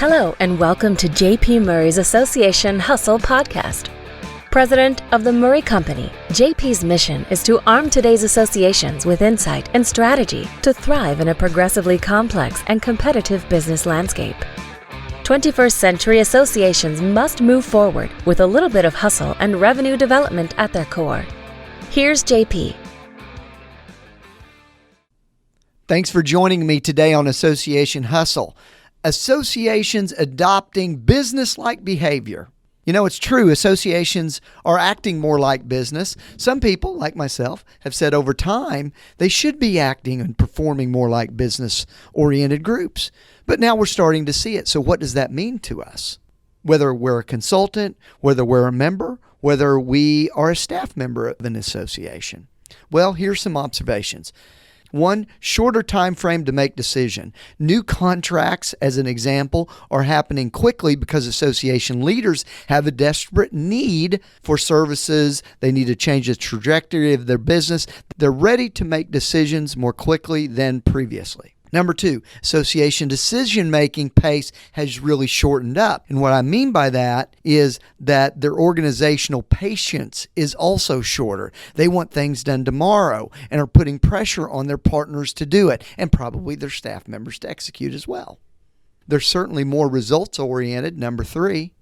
Hello and welcome to JP Murray's Association Hustle podcast. President of the Murray Company, JP's mission is to arm today's associations with insight and strategy to thrive in a progressively complex and competitive business landscape. 21st century associations must move forward with a little bit of hustle and revenue development at their core. Here's JP. Thanks for joining me today on Association Hustle. Associations adopting business-like behavior. You know, it's true, associations are acting more like business. Some people, like myself, have said over time they should be acting and performing more like business-oriented groups. But now we're starting to see it. So what does that mean to us? Whether we're a consultant, whether we're a member, whether we are a staff member of an association. Well, here's some observations. One, shorter time frame to make decision. New contracts, as an example, are happening quickly because association leaders have a desperate need for services. They need to change the trajectory of their business. They're ready to make decisions more quickly than previously. Number two, association decision-making pace has really shortened up. And what I mean by that is that their organizational patience is also shorter. They want things done tomorrow and are putting pressure on their partners to do it and probably their staff members to execute as well. They're certainly more results-oriented. Number three,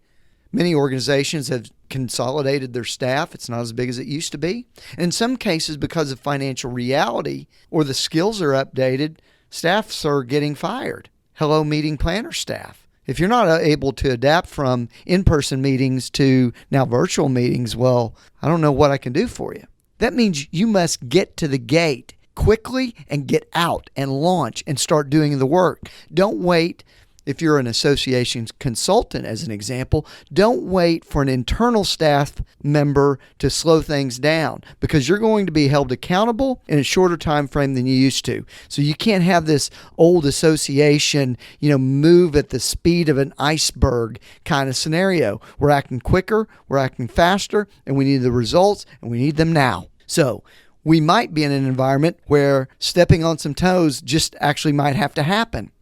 many organizations have consolidated their staff. It's not as big as it used to be. And in some cases, because of financial reality or the skills are updated, staffs are getting fired. Hello, meeting planner staff. If you're not able to adapt from in-person meetings to now virtual meetings, well, I don't know what I can do for you. That means you must get to the gate quickly and get out and launch and start doing the work. Don't wait. If you're an association consultant, as an example, don't wait for an internal staff member to slow things down because you're going to be held accountable in a shorter time frame than you used to. So you can't have this old association, move at the speed of an iceberg kind of scenario. We're acting quicker, we're acting faster, and we need the results, and we need them now. So we might be in an environment where stepping on some toes just actually might have to happen.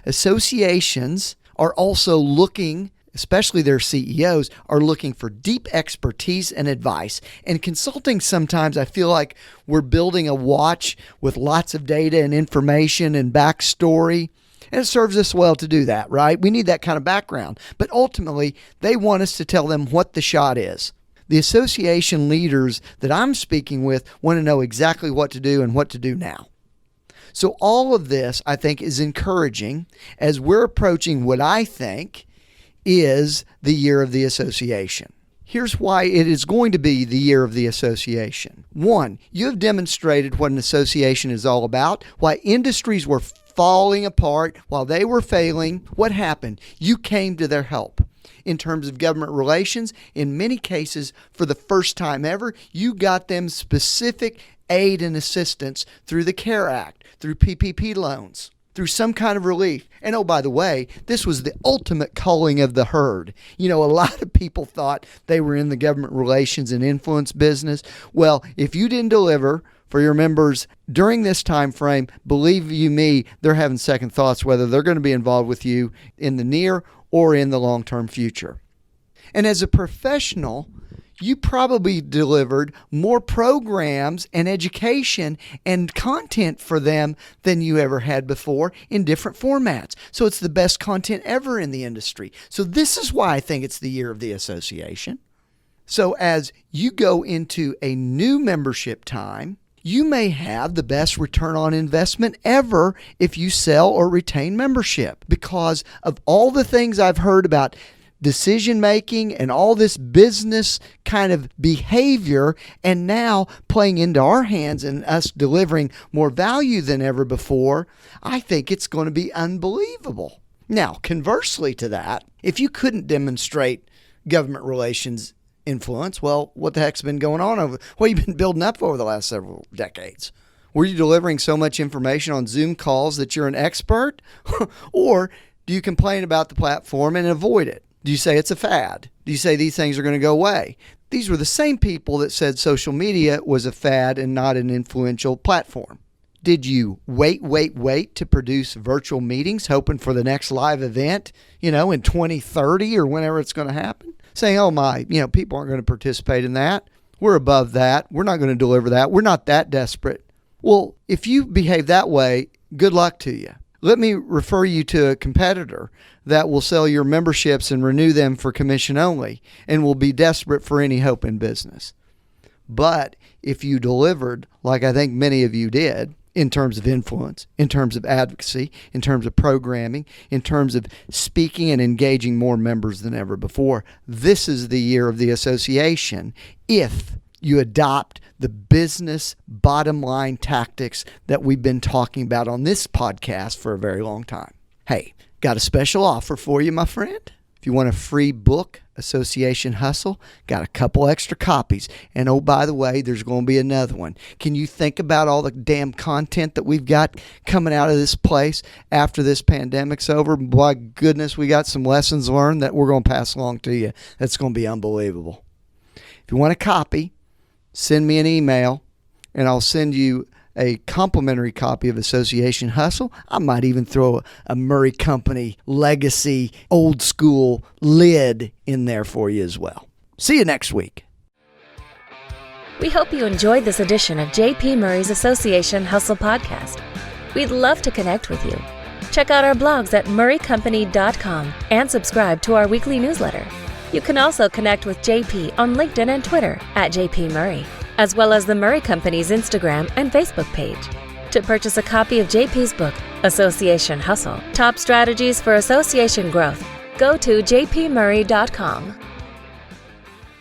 Associations are also looking, especially their CEOs, are looking for deep expertise and advice. And consulting, sometimes I feel like we're building a watch with lots of data and information and backstory. And it serves us well to do that, right? We need that kind of background. But ultimately, they want us to tell them what the shot is. The association leaders that I'm speaking with want to know exactly what to do and what to do now. So all of this, I think, is encouraging as we're approaching what I think is the year of the association. Here's why it is going to be the year of the association. One, you have demonstrated what an association is all about. Why industries were falling apart, while they were failing, what happened? You came to their help. In terms of government relations, in many cases, for the first time ever, you got them specific aid and assistance through the CARE Act, through PPP loans, through some kind of relief. And oh, by the way, this was the ultimate culling of the herd. A lot of people thought they were in the government relations and influence business. Well, if you didn't deliver for your members during this time frame, believe you me, they're having second thoughts whether they're going to be involved with you in the near or in the long-term future. And as a professional, you probably delivered more programs and education and content for them than you ever had before in different formats. So it's the best content ever in the industry. So this is why I think it's the year of the association. So as you go into a new membership time, you may have the best return on investment ever if you sell or retain membership because of all the things I've heard about decision making and all this business kind of behavior, and now playing into our hands and us delivering more value than ever before. I think it's going to be unbelievable. Now, conversely to that, if you couldn't demonstrate government relations influence, well, what the heck's been going on what have you been building up over the last several decades? Were you delivering so much information on Zoom calls that you're an expert? Or do you complain about the platform and avoid it? Do you say it's a fad? Do you say these things are going to go away? These were the same people that said social media was a fad and not an influential platform. Did you wait to produce virtual meetings, hoping for the next live event, in 2030 or whenever it's going to happen? Saying, oh my, people aren't going to participate in that. We're above that. We're not going to deliver that. We're not that desperate. Well, if you behave that way, good luck to you. Let me refer you to a competitor that will sell your memberships and renew them for commission only and will be desperate for any hope in business. But if you delivered, like I think many of you did, in terms of influence, in terms of advocacy, in terms of programming, in terms of speaking and engaging more members than ever before, this is the year of the association if you adopt the business bottom line tactics that we've been talking about on this podcast for a very long time. Hey, got a special offer for you, my friend. If you want a free book, Association Hustle, got a couple extra copies. And oh, by the way, there's going to be another one. Can you think about all the damn content that we've got coming out of this place after this pandemic's over? My goodness, we got some lessons learned that we're going to pass along to you. That's going to be unbelievable. If you want a copy, send me an email and I'll send you a complimentary copy of Association Hustle. I might even throw a Murray Company legacy old school lid in there for you as well. See you next week. We hope you enjoyed this edition of JP Murray's Association Hustle podcast. We'd love to connect with you. Check out our blogs at murraycompany.com and subscribe to our weekly newsletter. You can also connect with JP on LinkedIn and Twitter at JP Murray, as well as the Murray Company's Instagram and Facebook page. To purchase a copy of JP's book, Association Hustle, Top Strategies for Association Growth, go to jpmurray.com.